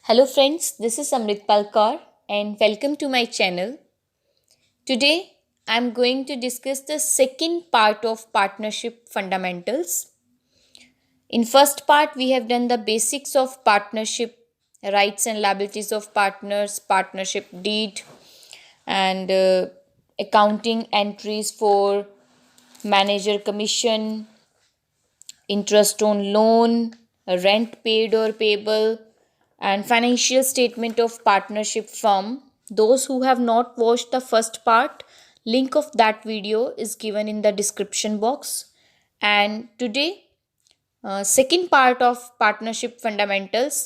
Hello friends, this is Amritpal Kaur and welcome to my channel. Today I am going to discuss the second part of partnership fundamentals. In first part we have done the basics of partnership, rights and liabilities of partners, partnership deed and accounting entries for manager commission, interest on loan, rent paid or payable, and financial statement of partnership firm. Those who have not watched the first part, link of that video is given in the description box. And today, second part of partnership fundamentals,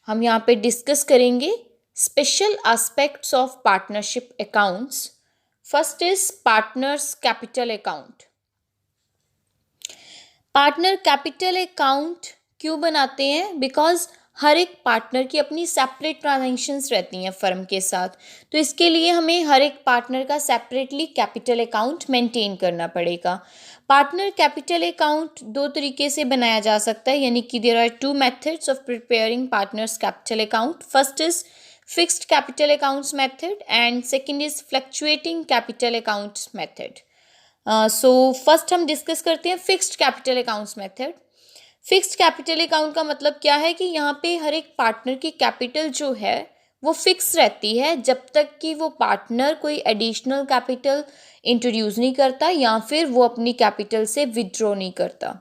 हम यहाँ पे discuss करेंगे special aspects of partnership accounts. First is partners capital account. Partner capital account क्यों बनाते हैं? Because हर एक partner की अपनी सेपरेट ट्रांजैक्शंस रहती हैं फर्म के साथ, तो इसके लिए हमें हर एक पार्टनर का सेपरेटली कैपिटल अकाउंट मेंटेन करना पड़ेगा. पार्टनर कैपिटल अकाउंट दो तरीके से बनाया जा सकता है, यानी कि there are two methods of preparing partners capital account. First is fixed capital accounts method and second is fluctuating capital accounts method. So first हम डिस्कस करते हैं fixed capital accounts method. Fixed capital account का मतलब क्या है कि यहाँ पे हर एक पार्टनर की कैपिटल जो है वो फिक्स रहती है जब तक कि वो पार्टनर कोई एडिशनल कैपिटल इंट्रोड्यूस नहीं करता या फिर वो अपनी कैपिटल से विड्रॉ नहीं करता.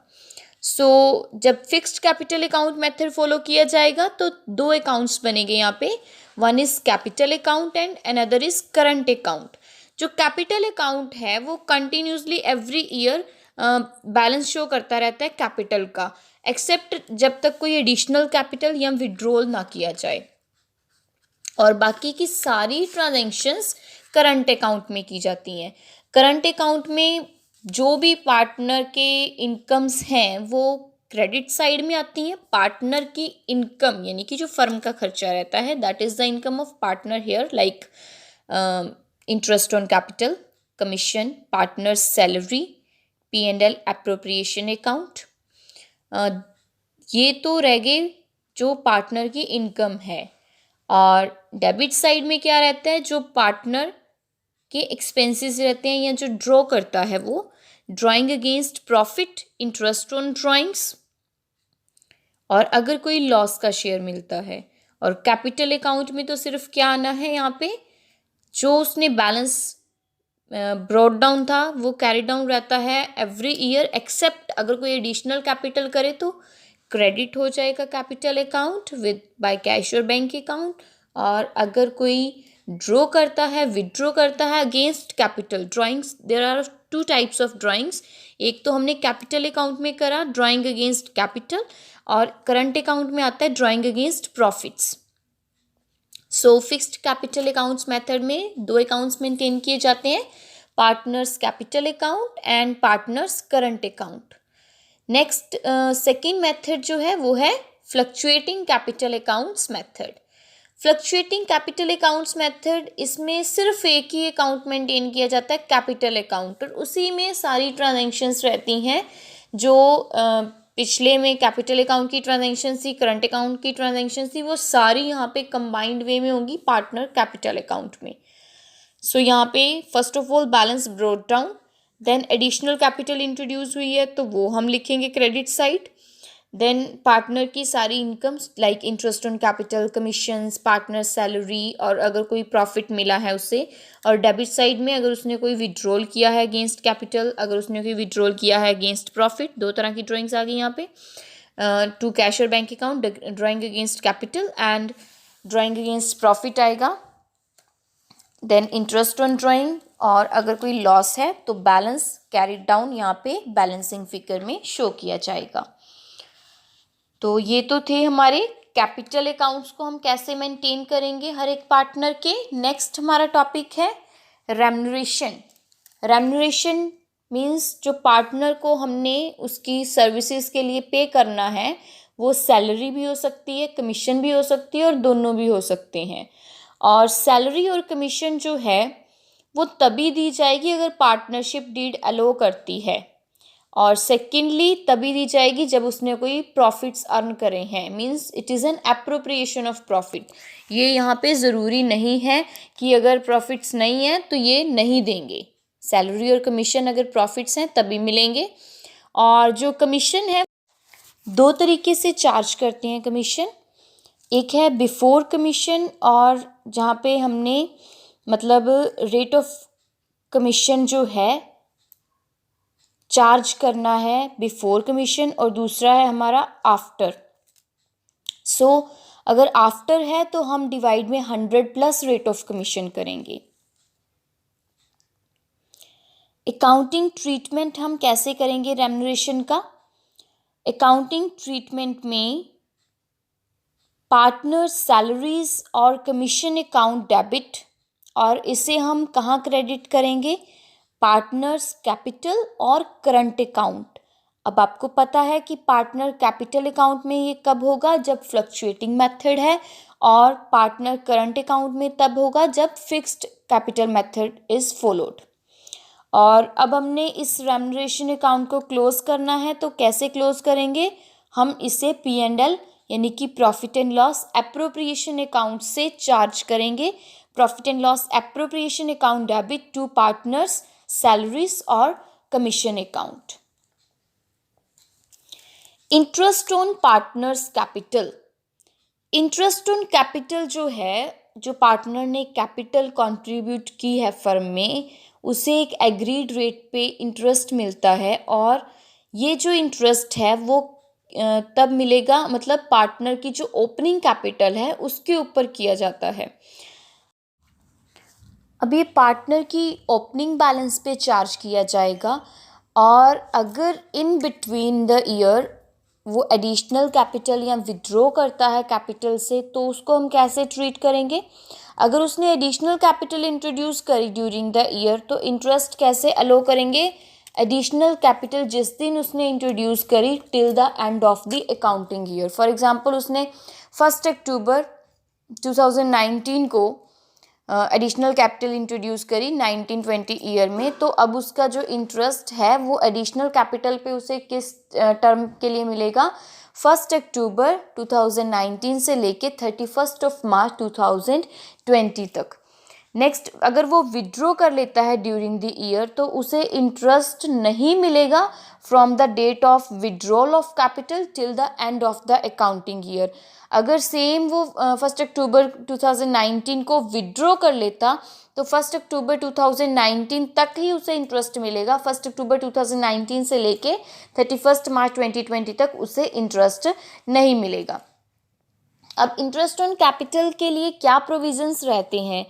सो जब fixed capital account method follow किया जाएगा तो दो अकाउंट्स बनेंगे यहाँ पे. One is capital account and another is current account. जो कैपिटल अकाउंट है वो continuously every year balance show करता रहता है कैपिटल का, एक्सेप्ट जब तक कोई एडिशनल कैपिटल या विड्रॉल ना किया जाए, और बाकी की सारी ट्रांजैक्शंस करंट अकाउंट में की जाती हैं. करंट अकाउंट में जो भी पार्टनर के इनकम्स हैं वो क्रेडिट साइड में आती हैं. पार्टनर की इनकम यानी कि जो फर्म का खर्चा रहता है that is the income of partner here, like interest on capital, commission, partner salary, P&L appropriation account. ये तो रह गए जो पार्टनर की इनकम है. और डेबिट साइड में क्या रहता है? जो पार्टनर के एक्सपेंसेस रहते हैं या जो ड्रॉ करता है वो drawing against profit, interest on drawings, और अगर कोई लॉस का शेयर मिलता है. और कैपिटल अकाउंट में तो सिर्फ क्या आना है यहाँ पे, जो उसने बैलेंस ब्रॉड डाउन था वो कैरी डाउन रहता है एवरी ईयर, एक्सेप्ट अगर कोई एडिशनल कैपिटल करे तो क्रेडिट हो जाएगा capital account with by cash और बैंक अकाउंट. और अगर कोई ड्रॉ करता है, विड्रॉ करता है against capital drawings, there are two types of drawings. एक तो हमने कैपिटल अकाउंट में करा ड्राइंग अगेंस्ट कैपिटल, और करंट अकाउंट में आता है drawing against profits. So fixed capital accounts method में दो अकाउंट्स मेंटेन किए जाते हैं, partners capital account and partners current account. Next second method जो है वो है fluctuating capital accounts method. Fluctuating capital accounts method, इसमें सिर्फ एक ही अकाउंट मेंटेन किया जाता है कैपिटल अकाउंट, और उसी में सारी ट्रांजैक्शंस रहती हैं जो पिछले में कैपिटल अकाउंट की ट्रांजैक्शन थी, करंट अकाउंट की ट्रांजैक्शन थी, वो सारी यहाँ पे कंबाइंड वे में होंगी पार्टनर कैपिटल अकाउंट में. सो यहाँ पे first of all balance brought down, then additional capital introduce हुई है तो वो हम लिखेंगे क्रेडिट साइड. देन पार्टनर की सारी incomes like interest on capital, commissions, partner salary, और अगर कोई प्रॉफिट मिला है उसे. और डेबिट साइड में अगर उसने कोई विड्रॉल किया है अगेंस्ट कैपिटल, अगर उसने कोई विड्रॉल किया है अगेंस्ट प्रॉफिट, दो तरह की ड्राइंग्स आ गई यहाँ पे. टू कैश और bank account, drawing against capital and drawing against profit आएगा. देन इंटरेस्ट ऑन ड्राइंग, और अगर कोई लॉस है तो बैलेंस कैरीड डाउन यहाँ पे बैलेंसिंग फिगर में शो किया जाएगा. तो ये तो थे हमारे कैपिटल अकाउंट्स को हम कैसे मेंटेन करेंगे हर एक पार्टनर के. नेक्स्ट हमारा टॉपिक है रेम्यूनरेशन. रेम्यूनरेशन मीन्स जो पार्टनर को हमने उसकी सर्विसेज के लिए पे करना है, वो सैलरी भी हो सकती है, कमीशन भी हो सकती है, और दोनों भी हो सकते हैं. और सैलरी और कमीशन जो है वो तभी दी जाएगी अगर पार्टनरशिप डीड अलो करती है. और सेकेंडली तभी दी जाएगी जब उसने कोई प्रॉफिट्स अर्न करे हैं, means it is an appropriation of profit. ये यहाँ पे ज़रूरी नहीं है कि अगर प्रॉफिट्स नहीं है तो ये नहीं देंगे। सैलरी और कमीशन अगर प्रॉफिट्स हैं तभी मिलेंगे। और जो कमीशन है, दो तरीके से चार्ज करते हैं कमीशन। एक है बिफोर कमीशन, और जहाँ पे हमने मतलब रेट ऑफ कमीशन जो है चार्ज करना है बिफोर कमीशन, और दूसरा है हमारा आफ्टर। सो अगर आफ्टर है तो हम डिवाइड में 100 प्लस रेट ऑफ कमीशन करेंगे। अकाउंटिंग ट्रीटमेंट हम कैसे करेंगे रेम्यूनरेशन का? अकाउंटिंग ट्रीटमेंट में पार्टनर्स सैलरीज और कमीशन अकाउंट डेबिट, और इसे हम कहाँ क्रेडिट करेंगे? पार्टनर्स कैपिटल और करंट अकाउंट। अब आपको पता है कि पार्टनर कैपिटल अकाउंट में ये कब होगा? जब फ्लक्चुएटिंग मेथड है, और पार्टनर करंट अकाउंट में तब होगा जब fixed capital method is followed. और अब हमने इस रेम्यूनरेशन अकाउंट को क्लोज करना है, तो कैसे क्लोज करेंगे? हम इसे P&L यानी कि profit and loss appropriation account से चार्ज करेंगे। Profit and loss appropriation account debit to partners salaries और commission account. Interest on partners capital. Interest on capital जो है, जो पार्टनर ने कैपिटल कंट्रीब्यूट की है फर्म में, उसे एक एग्रीड रेट पे इंटरेस्ट मिलता है, और ये जो इंटरेस्ट है वो तब मिलेगा, मतलब पार्टनर की जो ओपनिंग कैपिटल है उसके ऊपर किया जाता है। अब ये पार्टनर की ओपनिंग बैलेंस पे चार्ज किया जाएगा, और अगर इन बिटवीन द ईयर वो एडिशनल कैपिटल या विड्रॉ करता है कैपिटल से, तो उसको हम कैसे ट्रीट करेंगे? अगर उसने एडिशनल कैपिटल इंट्रोड्यूस करी ड्यूरिंग द ईयर, तो इंटरेस्ट कैसे अलो करेंगे? एडिशनल कैपिटल जिस दिन उसने इंट्रोड्यूस करी till the end of the accounting year. For example उसने 1 अक्टूबर 2019 को एडिशनल कैपिटल इंट्रोड्यूस करी 1920 ईयर में, तो अब उसका जो इंटरेस्ट है वो एडिशनल कैपिटल पे उसे किस टर्म के लिए मिलेगा? 1 अक्टूबर 2019 से लेके 31 मार्च 2020 तक। नेक्स्ट, अगर वो विड्रॉ कर लेता है ड्यूरिंग द ईयर, तो उसे इंटरेस्ट नहीं मिलेगा from the date of withdrawal of capital till the end of the accounting year. अगर सेम वो 1 अक्टूबर 2019 को विड्रॉ कर लेता, तो 1 अक्टूबर 2019 तक ही उसे इंटरेस्ट मिलेगा। 1 अक्टूबर 2019 से लेके 31 मार्च 2020 तक उसे इंटरेस्ट नहीं मिलेगा। अब इंटरेस्ट ऑन कैपिटल के लिए क्या प्रोविजंस रहते हैं?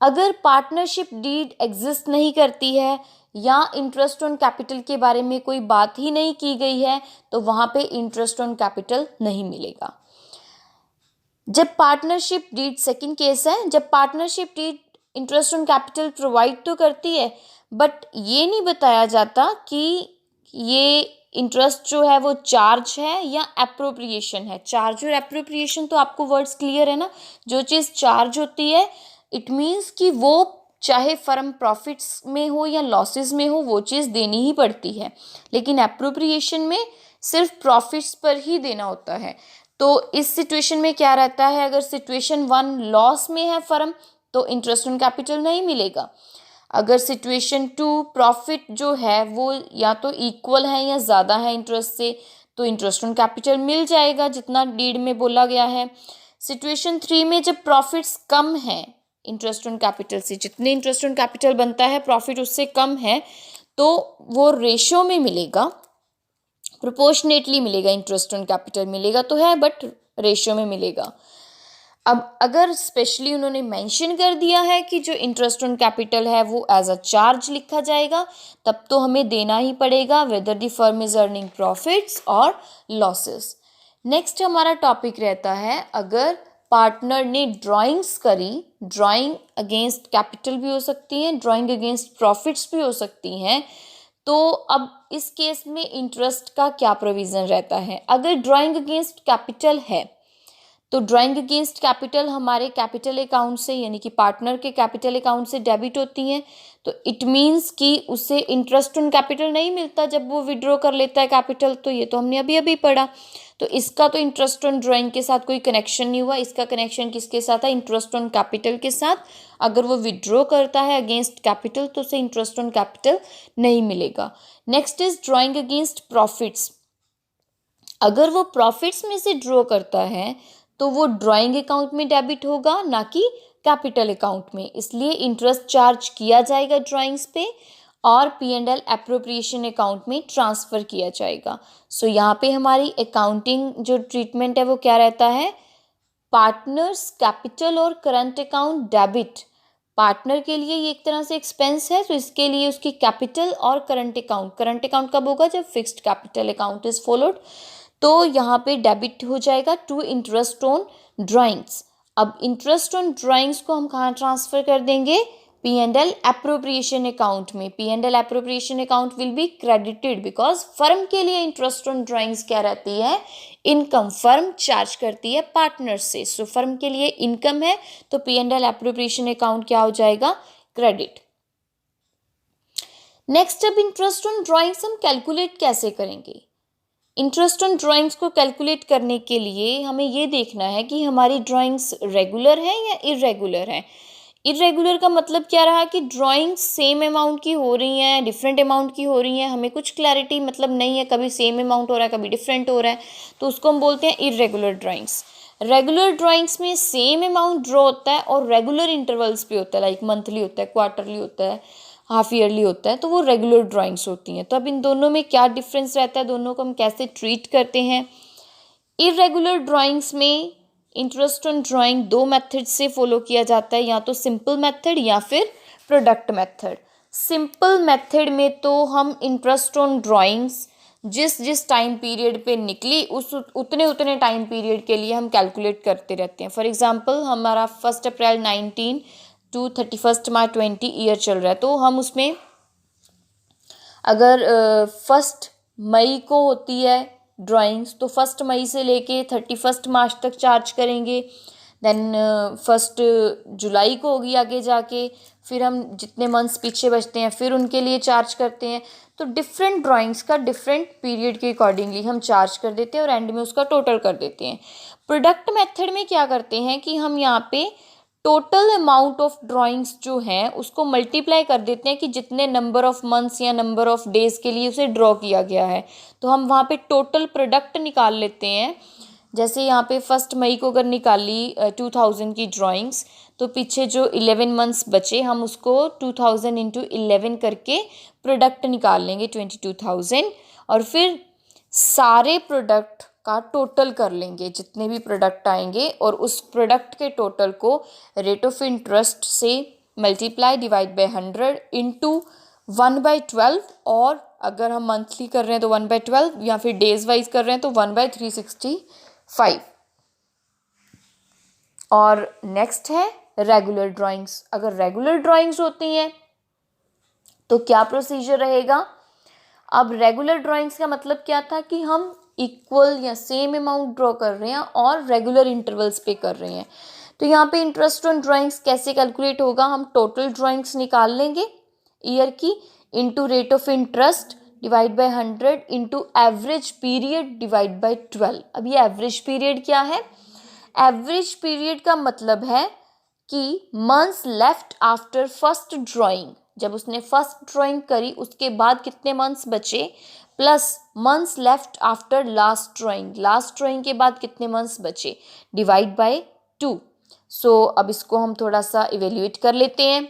अगर पार्टनरशिप डीड एग्जिस्ट नहीं करती है या इंटरेस्ट ऑन कैपिटल के बारे में कोई बात ही नहीं की गई है, तो वहाँ पे इंटरेस्ट ऑन कैपिटल नहीं मिलेगा। जब पार्टनरशिप डीड, सेकंड केस है, जब partnership deed interest on capital provide तो करती है, बट ये नहीं बताया जाता कि ये इंटरेस्ट जो है वो चार्ज है या एप्रोप्रिएशन है। चार्ज और एप्रोप्रिएशन तो आपको वर्ड्स क्लियर है ना। जो चीज़ चार्ज होती है इट मीन्स कि वो चाहे फर्म प्रॉफिट्स में हो या लॉसेस में हो, वो चीज़ देनी ही पड़ती है। लेकिन एप्रोप्रिएशन में सिर्फ प्रॉफिट्स पर ही देना होता है। तो इस सिचुएशन में क्या रहता है? अगर सिचुएशन 1 लॉस में है फर्म, तो इंटरेस्ट ऑन कैपिटल नहीं मिलेगा। अगर सिचुएशन 2 प्रॉफिट जो है वो या तो इक्वल है या ज़्यादा है इंटरेस्ट से, तो इंटरेस्ट ऑन कैपिटल मिल जाएगा जितना डीड में बोला गया है। सिचुएशन 3 में जब प्रॉफिट्स कम है इंटरेस्ट ऑन कैपिटल से, जितने इंटरेस्ट ऑन कैपिटल बनता है प्रॉफिट उससे कम है, तो वो रेशो में मिलेगा, प्रोपोर्शनेटली मिलेगा। इंटरेस्ट ऑन कैपिटल मिलेगा तो है, बट रेशियो में मिलेगा। अब अगर स्पेशली उन्होंने मेंशन कर दिया है कि जो इंटरेस्ट ऑन कैपिटल है वो एज अ चार्ज लिखा जाएगा, तब तो हमें देना ही पड़ेगा, whether the firm is earning profits और लॉसेस। नेक्स्ट हमारा टॉपिक रहता है, अगर पार्टनर ने ड्राइंग्स करी, ड्राइंग अगेंस्ट कैपिटल भी हो सकती हैं, ड्राइंग अगेंस्ट प्रॉफिट्स भी हो सकती हैं, तो अब इस केस में इंटरेस्ट का क्या प्रोविज़न रहता है? अगर ड्राइंग अगेंस्ट कैपिटल है तो ड्राइंग अगेंस्ट कैपिटल हमारे कैपिटल अकाउंट से यानी कि पार्टनर के कैपिटल अकाउंट से डेबिट होती हैं, तो इट मीन्स कि उसे इंटरेस्ट ऑन कैपिटल नहीं मिलता जब वो विड्रॉ कर लेता है कैपिटल, तो ये तो हमने अभी अभी पढ़ा। तो इसका तो इंटरेस्ट ऑन ड्राइंग के साथ कोई कनेक्शन नहीं हुआ, इसका कनेक्शन किसके साथ है, इंटरेस्ट ऑन कैपिटल के साथ। अगर वो विड्रॉ करता है अगेंस्ट कैपिटल तो उसे इंटरेस्ट ऑन कैपिटल नहीं मिलेगा। Next is drawing against profits. अगर वो प्रॉफिट्स में से ड्रॉ करता है तो वो ड्राइंग अकाउंट में डेबिट होगा, ना कि कैपिटल अकाउंट में, इसलिए इंटरेस्ट चार्ज किया जाएगा ड्राइंग्स पे और P&L एप्रोप्रिएशन अकाउंट में ट्रांसफ़र किया जाएगा। सो यहाँ पे हमारी अकाउंटिंग जो ट्रीटमेंट है वो क्या रहता है, पार्टनर्स कैपिटल और करंट अकाउंट डेबिट। पार्टनर के लिए ये एक तरह से एक्सपेंस है, तो इसके लिए उसकी कैपिटल और करंट अकाउंट कब होगा, जब fixed capital account is followed, तो यहाँ पे डेबिट हो जाएगा टू इंटरेस्ट ऑन ड्राइंग्स। अब इंटरेस्ट ऑन ड्राइंग्स को हम कहाँ ट्रांसफ़र कर देंगे, P&L एप्रोप्रिएशन अकाउंट में। P&L appropriation account will be credited because firm के लिए इंटरेस्ट ऑन ड्राइंग्स क्या रहती है, इनकम। फर्म चार्ज करती है पार्टनर से, सो फर्म के लिए इनकम है, तो P&L एप्रोप्रिएशन अकाउंट क्या हो जाएगा, क्रेडिट। नेक्स्ट, अब इंटरेस्ट ऑन ड्राइंग्स हम कैलकुलेट कैसे करेंगे। इंटरेस्ट ऑन ड्राइंग्स को कैलकुलेट करने के लिए हमें ये देखना है कि हमारी ड्राइंग्स रेगुलर हैं या इरेगुलर हैं। इरेगुलर का मतलब क्या रहा कि ड्राइंग्स सेम अमाउंट की हो रही हैं, डिफरेंट अमाउंट की हो रही हैं, हमें कुछ क्लैरिटी मतलब नहीं है, कभी सेम अमाउंट हो रहा है कभी डिफरेंट हो रहा है, तो उसको हम बोलते हैं इरेगुलर ड्राइंग्स। रेगुलर ड्राइंग्स में सेम अमाउंट ड्रॉ होता है और रेगुलर इंटरवल्स पे होता है, लाइक मंथली होता है, क्वार्टरली होता है, हाफ ईयरली होता है, तो वो रेगुलर ड्राइंग्स होती हैं। तो अब इन दोनों में क्या डिफरेंस रहता है, दोनों को हम कैसे ट्रीट करते हैं। इरेगुलर ड्राइंग्स में इंटरेस्ट ऑन ड्राइंग दो मेथड से फॉलो किया जाता है, या तो सिंपल मेथड या फिर प्रोडक्ट मेथड। सिंपल मेथड में तो हम इंटरेस्ट ऑन ड्राइंग्स जिस जिस टाइम पीरियड पे निकली उस उतने टाइम पीरियड के लिए हम कैलकुलेट करते रहते हैं। फॉर एग्जांपल हमारा 1 अप्रैल 19 टू 31 मार्च 20 ईयर चल रहा है, तो हम उसमें अगर 1 मई को होती है ड्राइंग्स तो 1 मई से लेके 31 मार्च तक चार्ज करेंगे। देन 1 जुलाई को होगी आगे जाके, फिर हम जितने मंथ्स पीछे बचते हैं फिर उनके लिए चार्ज करते हैं। तो डिफरेंट ड्राइंग्स का डिफरेंट पीरियड के अकॉर्डिंगली हम चार्ज कर देते हैं और एंड में उसका टोटल कर देते हैं। प्रोडक्ट मेथड में क्या करते हैं कि हम यहाँ पे टोटल अमाउंट ऑफ ड्राइंग्स जो हैं उसको मल्टीप्लाई कर देते हैं कि जितने नंबर ऑफ मंथ्स या नंबर ऑफ डेज के लिए उसे ड्रॉ किया गया है, तो हम वहाँ पे टोटल प्रोडक्ट निकाल लेते हैं। जैसे यहाँ पे 1 मई को अगर निकाली 2000 की ड्राइंग्स, तो पीछे जो 11 मंथ्स बचे हम उसको 2000 इंटू 11 करके प्रोडक्ट निकाल लेंगे 22,000, और फिर सारे प्रोडक्ट का टोटल कर लेंगे जितने भी प्रोडक्ट आएंगे, और उस प्रोडक्ट के टोटल को रेट ऑफ इंटरेस्ट से मल्टीप्लाई डिवाइड बाय 100 इंटू 1/12, और अगर हम मंथली कर रहे हैं तो 1/12 या फिर डेज वाइज कर रहे हैं तो 1/365। और नेक्स्ट है रेगुलर ड्राइंग्स। अगर रेगुलर ड्राइंग्स होती हैं तो क्या प्रोसीजर रहेगा। अब रेगुलर ड्राइंग्स का मतलब क्या था कि हम इक्वल या सेम अमाउंट ड्रॉ कर रहे हैं और रेगुलर इंटरवल्स पे कर रहे हैं। तो यहाँ पे इंटरेस्ट ऑन ड्राइंग्स कैसे कैलकुलेट होगा, हम टोटल ड्राइंग्स निकाल लेंगे ईयर की into rate of interest divide by 100 into average period divide by 12। अब ये एवरेज पीरियड क्या है, एवरेज पीरियड का मतलब है कि months left after first drawing, जब उसने फर्स्ट ड्राइंग करी उसके बाद कितने मंथ्स बचे, plus months left after last drawing के बाद कितने मंथ्स बचे, डिवाइड बाय 2। सो अब इसको हम थोड़ा सा इवेल्युएट कर लेते हैं।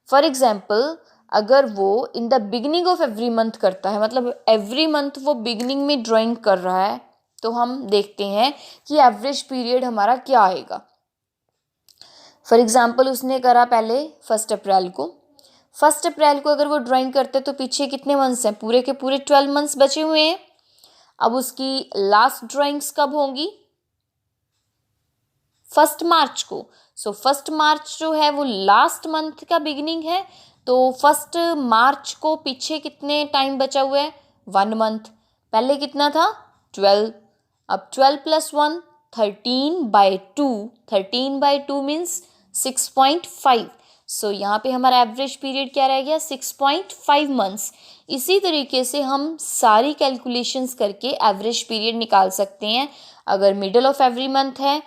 फॉर एग्जाम्पल अगर वो in the beginning of every month करता है, मतलब एवरी मंथ वो बिगिनिंग में ड्राइंग कर रहा है, तो हम देखते हैं कि एवरेज पीरियड हमारा क्या आएगा। फॉर एग्जाम्पल उसने करा पहले 1 अप्रैल को, 1 अप्रैल को अगर वो ड्राइंग करते तो पीछे कितने मंथ्स हैं, पूरे के पूरे 12 मंथ्स बचे हुए हैं। अब उसकी लास्ट ड्राइंग्स कब होंगी, 1 मार्च को। सो 1 मार्च जो है वो लास्ट मंथ का बिगिनिंग है, तो 1 मार्च को पीछे कितने टाइम बचा हुआ है, 1 मंथ। पहले कितना था 12, अब 12 + 1 13/2, 13/2 मीन्स 6.5। सो यहाँ पे हमारा एवरेज पीरियड क्या रह गया, 6.5 मंथ्स। इसी तरीके से हम सारी कैलकुलेशंस करके एवरेज पीरियड निकाल सकते हैं। अगर मिडल ऑफ एवरी मंथ है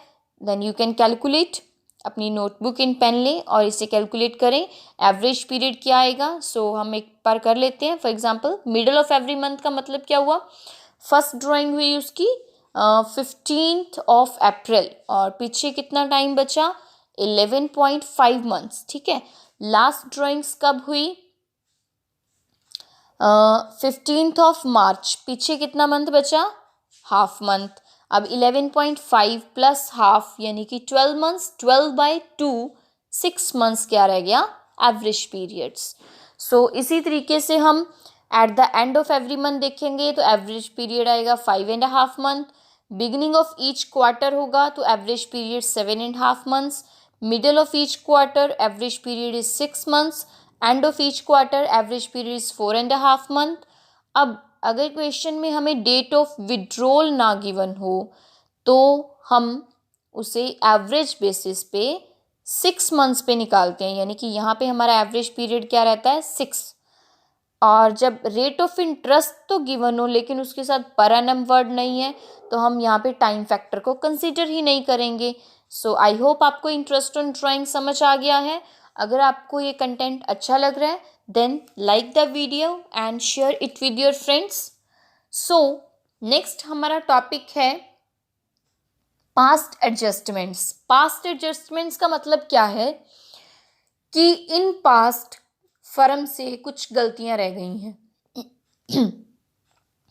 देन यू कैन कैलकुलेट, अपनी नोटबुक इन पेन लें और इसे कैलकुलेट करें एवरेज पीरियड क्या आएगा। सो हम एक बार कर लेते हैं। For example middle of every month का मतलब क्या हुआ, फर्स्ट ड्राइंग हुई उसकी 15 अप्रैल और पीछे कितना टाइम बचा, 11.5 मंथ्स। ठीक है, लास्ट ड्राइंग्स कब हुई, 15 मार्च, पीछे कितना मंथ बचा, हाफ मंथ। अब 11.5 प्लस हाफ यानी कि 12 मंथ्स, 12/2 6 मंथ्स क्या रह गया, एवरेज पीरियड्स। सो इसी तरीके से हम at the end of every month देखेंगे तो एवरेज पीरियड आएगा 5.5 month. Beginning of each quarter होगा तो average period 7.5 months. Middle of each quarter average period is 6 months. End of each quarter average period is 4.5 month. अब अगर question में हमें date of withdrawal ना गिवन हो तो हम उसे एवरेज बेसिस पे 6 मंथ्स पे निकालते हैं, यानी कि यहाँ पे हमारा एवरेज पीरियड क्या रहता है, 6। और जब रेट ऑफ इंटरेस्ट तो गिवन हो लेकिन उसके साथ पर एनम वर्ड नहीं है तो हम यहाँ पे टाइम फैक्टर को कंसीडर ही नहीं करेंगे। सो आई होप आपको इंटरेस्ट ऑन ड्राइंग समझ आ गया है। अगर आपको ये कंटेंट अच्छा लग रहा है then like the video and share it with your friends. So next हमारा टॉपिक है पास्ट एडजस्टमेंट्स। पास्ट एडजस्टमेंट्स का मतलब क्या है कि इन पास्ट फर्म से कुछ गलतियां रह गई हैं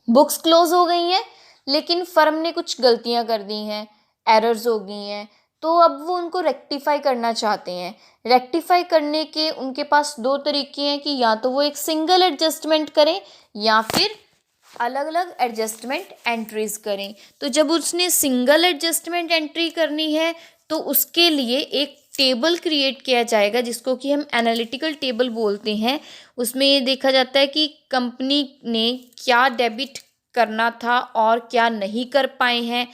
बुक्स क्लोज हो गई हैं लेकिन फर्म ने कुछ गलतियां कर दी हैं, एरर्स हो गई हैं, तो अब वो उनको रेक्टिफाई करना चाहते हैं। रेक्टिफाई करने के उनके पास दो तरीके हैं कि या तो वो एक सिंगल एडजस्टमेंट करें या फिर अलग अलग एडजस्टमेंट एंट्रीज करें। तो जब उसने सिंगल एडजस्टमेंट एंट्री करनी है तो उसके लिए एक टेबल क्रिएट किया जाएगा जिसको कि हम एनालिटिकल टेबल बोलते हैं। उसमें ये देखा जाता है कि कंपनी ने क्या डेबिट करना था और क्या नहीं कर पाए हैं,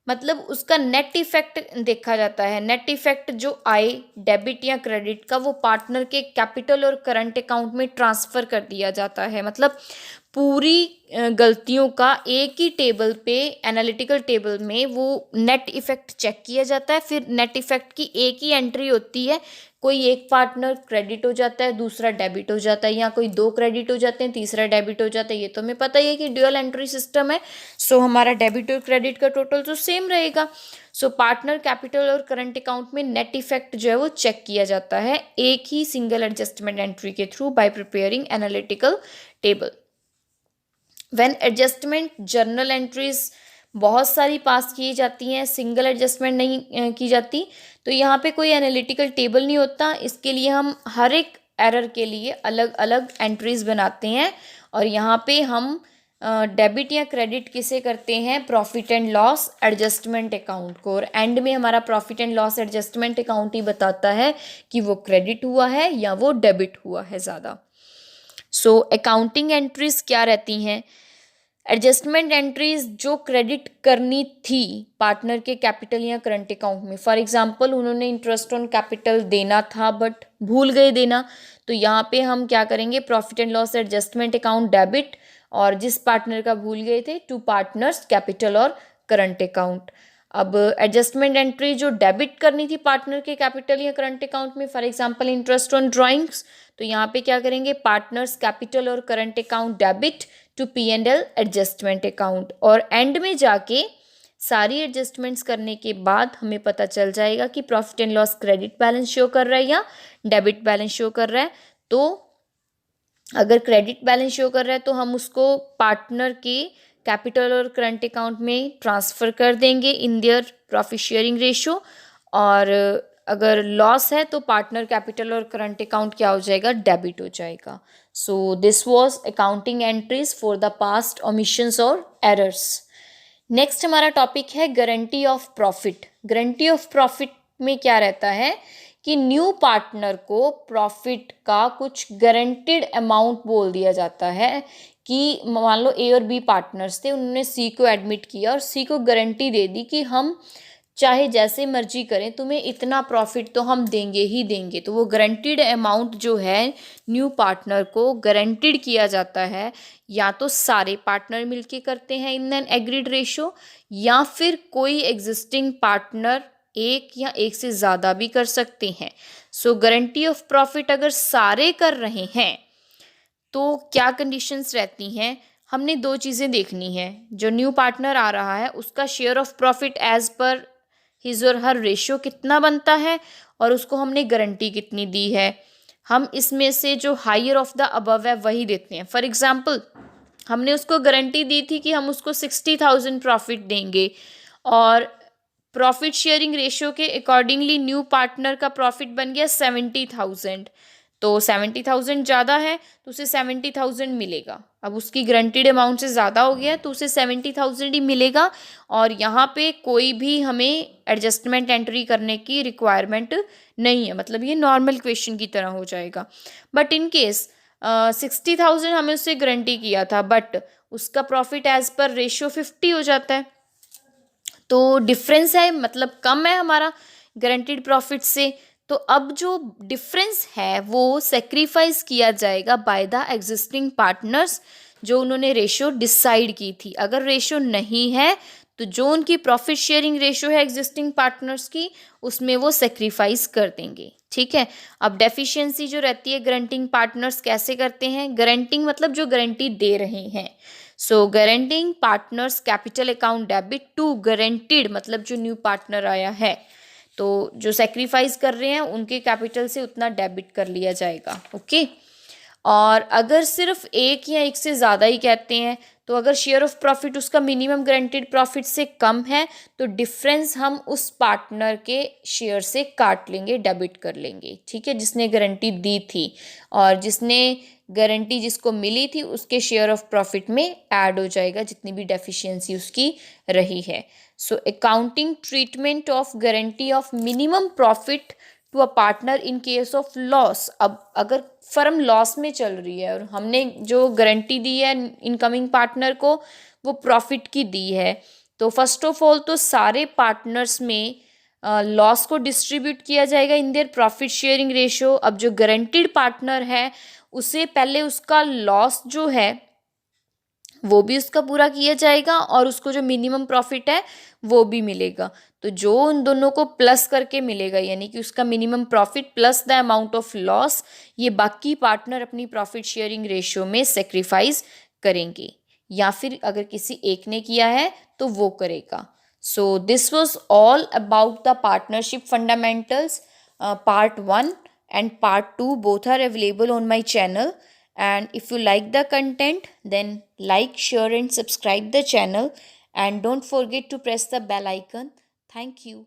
मतलब उसका नेट इफेक्ट देखा जाता है। नेट इफेक्ट जो आए डेबिट या क्रेडिट का वो पार्टनर के कैपिटल और करंट अकाउंट में ट्रांसफ़र कर दिया जाता है। मतलब पूरी गलतियों का एक ही टेबल पे, एनालिटिकल टेबल में वो नेट इफेक्ट चेक किया जाता है। फिर नेट इफेक्ट की एक ही एंट्री होती है, कोई एक पार्टनर क्रेडिट हो जाता है दूसरा डेबिट हो जाता है, या कोई दो क्रेडिट हो जाते हैं तीसरा डेबिट हो जाता है। ये तो हमें पता ही है कि ड्यूअल एंट्री सिस्टम है। सो हमारा डेबिट और क्रेडिट का टोटल तो सेम रहेगा। सो पार्टनर कैपिटल और करंट अकाउंट में नेट इफेक्ट जो है वो चेक किया जाता है एक ही सिंगल एडजस्टमेंट एंट्री के through bye preparing analytical table. When adjustment journal entries बहुत सारी पास की जाती हैं, सिंगल एडजस्टमेंट नहीं की जाती, तो यहाँ पे कोई एनालिटिकल टेबल नहीं होता। इसके लिए हम हर एक एरर के लिए अलग अलग एंट्रीज बनाते हैं और यहाँ पे हम डेबिट या क्रेडिट किसे करते हैं, profit and loss adjustment account को, और एंड में हमारा profit and loss adjustment account ही बताता है कि वो क्रेडिट हुआ है या वो डेबिट हुआ है ज़्यादा। सो अकाउंटिंग एंट्रीज क्या रहती हैं, एडजस्टमेंट एंट्रीज जो क्रेडिट करनी थी पार्टनर के कैपिटल या करंट अकाउंट में। फॉर एग्जांपल उन्होंने इंटरेस्ट ऑन कैपिटल देना था बट भूल गए देना, तो यहाँ पे हम क्या करेंगे, profit and loss adjustment account debit, और जिस पार्टनर का भूल गए थे टू पार्टनर्स कैपिटल और करंट अकाउंट। अब एडजस्टमेंट एंट्री जो डेबिट करनी थी पार्टनर के कैपिटल या करंट अकाउंट में, for example interest on drawings, तो यहाँ पे क्या करेंगे, पार्टनर्स कैपिटल और current account debit to P&L adjustment account. और एंड में जाके सारी एडजस्टमेंट्स करने के बाद हमें पता चल जाएगा कि profit and loss credit balance show कर रहा है या डेबिट बैलेंस शो कर रहा है। तो अगर क्रेडिट बैलेंस शो कर रहा है तो हम उसको पार्टनर के कैपिटल और करंट अकाउंट में ट्रांसफ़र कर देंगे in their profit sharing ratio, और अगर लॉस है तो पार्टनर कैपिटल और करंट अकाउंट क्या हो जाएगा, डेबिट हो जाएगा। So this was accounting entries for the past omissions और एरर्स। नेक्स्ट हमारा टॉपिक है guarantee of profit. Guarantee of profit में क्या रहता है कि न्यू पार्टनर को प्रॉफिट का कुछ गारंटेड अमाउंट बोल दिया जाता है कि मान लो ए और बी पार्टनर्स थे, उन्होंने सी को एडमिट किया और सी को गारंटी दे दी कि हम चाहे जैसे मर्जी करें, तुम्हें इतना प्रॉफिट तो हम देंगे ही देंगे। तो वो गारंटीड अमाउंट जो है न्यू पार्टनर को गारंटीड किया जाता है, या तो सारे पार्टनर मिलके करते हैं इन एन एग्रीड रेशो, या फिर कोई एग्जिस्टिंग पार्टनर एक या एक से ज़्यादा भी कर सकते हैं। सो गारंटी ऑफ प्रॉफिट अगर सारे कर रहे हैं तो क्या कंडीशंस रहती हैं? हमने दो चीज़ें देखनी है। जो न्यू पार्टनर आ रहा है उसका share of profit as per his or her ratio कितना बनता है, और उसको हमने गारंटी कितनी दी है। हम इसमें से जो हायर ऑफ द अबव है वही देते हैं। फॉर एग्जाम्पल, हमने उसको गारंटी दी थी कि हम उसको 60,000 प्रॉफिट देंगे, और प्रॉफिट शेयरिंग रेशियो के अकॉर्डिंगली न्यू पार्टनर का प्रॉफिट बन गया 70,000। तो 70,000 ज़्यादा है तो उसे 70,000 मिलेगा। अब उसकी गारंटीड अमाउंट से ज़्यादा हो गया है तो उसे 70,000 ही मिलेगा, और यहाँ पे कोई भी हमें एडजस्टमेंट एंट्री करने की रिक्वायरमेंट नहीं है। मतलब ये नॉर्मल क्वेश्चन की तरह हो जाएगा। बट इन केस 60,000 हमें उससे गारंटी किया था, बट उसका प्रॉफिट एज पर रेशियो 50 हो जाता है, तो डिफरेंस है, मतलब कम है हमारा गारंटीड प्रॉफिट से। तो अब जो डिफरेंस है वो सेक्रीफाइस किया जाएगा बाय द एग्जिस्टिंग पार्टनर्स, जो उन्होंने रेशियो डिसाइड की थी। अगर रेशियो नहीं है तो जो उनकी प्रॉफिट शेयरिंग रेशियो है एग्जिस्टिंग पार्टनर्स की, उसमें वो सेक्रीफाइस कर देंगे। ठीक है। अब डेफिशिएंसी जो रहती है, गारंटिंग पार्टनर्स कैसे करते हैं? गारंटिंग मतलब जो गारंटी दे रहे हैं। So guaranteeing partners capital account debit to guaranteed, मतलब जो न्यू पार्टनर आया है, तो जो सेक्रीफाइस कर रहे हैं उनके कैपिटल से उतना डेबिट कर लिया जाएगा। ओके। और अगर सिर्फ एक या एक से ज़्यादा ही कहते हैं, तो अगर शेयर ऑफ प्रॉफिट उसका मिनिमम गारंटीड प्रॉफिट से कम है तो डिफरेंस हम उस पार्टनर के शेयर से काट लेंगे, डेबिट कर लेंगे। ठीक है, जिसने गारंटी दी थी, और जिसने गारंटी जिसको मिली थी उसके शेयर ऑफ प्रॉफिट में ऐड हो जाएगा जितनी भी डेफिशिएंसी उसकी रही है। So accounting treatment of guarantee of minimum profit to a partner in case of loss. अब अगर फर्म लॉस में चल रही है और हमने जो गारंटी दी है इनकमिंग पार्टनर को वो प्रॉफिट की दी है, तो फर्स्ट ऑफ ऑल तो सारे पार्टनर्स में लॉस को डिस्ट्रीब्यूट किया जाएगा in their profit sharing ratio. अब जो गारंटीड पार्टनर है उसे पहले उसका लॉस जो है वो भी उसका पूरा किया जाएगा, और उसको जो मिनिमम प्रॉफिट है वो भी मिलेगा। तो जो उन दोनों को प्लस करके मिलेगा, यानी कि उसका minimum profit plus the amount of loss, ये बाकी पार्टनर अपनी प्रॉफिट शेयरिंग रेशियो में सेक्रीफाइस करेंगे, या फिर अगर किसी एक ने किया है तो वो करेगा। So this was all about the partnership fundamentals. Part 1 and part 2 both are available on my channel, and if you like the content then like, share and subscribe the channel, and don't forget to press the bell icon. Thank you.